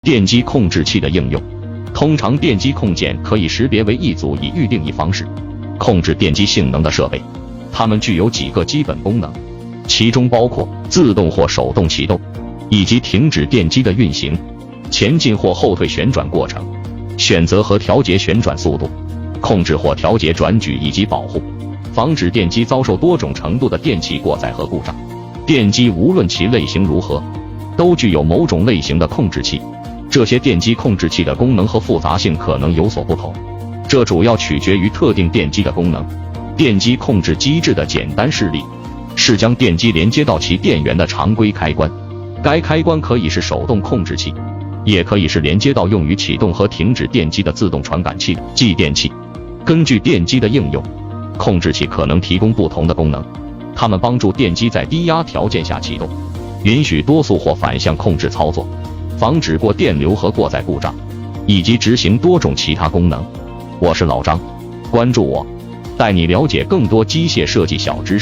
电机控制器的应用，通常电机控件可以识别为一组以预定一方式控制电机性能的设备，它们具有几个基本功能，其中包括自动或手动启动，以及停止电机的运行、前进或后退旋转过程、选择和调节旋转速度、控制或调节转矩以及保护，防止电机遭受多种程度的电气过载和故障。电机无论其类型如何，都具有某种类型的控制器。这些电机控制器的功能和复杂性可能有所不同，这主要取决于特定电机的功能。电机控制机制的简单示例是将电机连接到其电源的常规开关，该开关可以是手动控制器，也可以是连接到用于启动和停止电机的自动传感器继电器。根据电机的应用，控制器可能提供不同的功能，它们帮助电机在低压条件下启动，允许多速或反向控制操作，防止过电流和过载故障，以及执行多种其他功能。我是老张，关注我，带你了解更多机械设计小知识。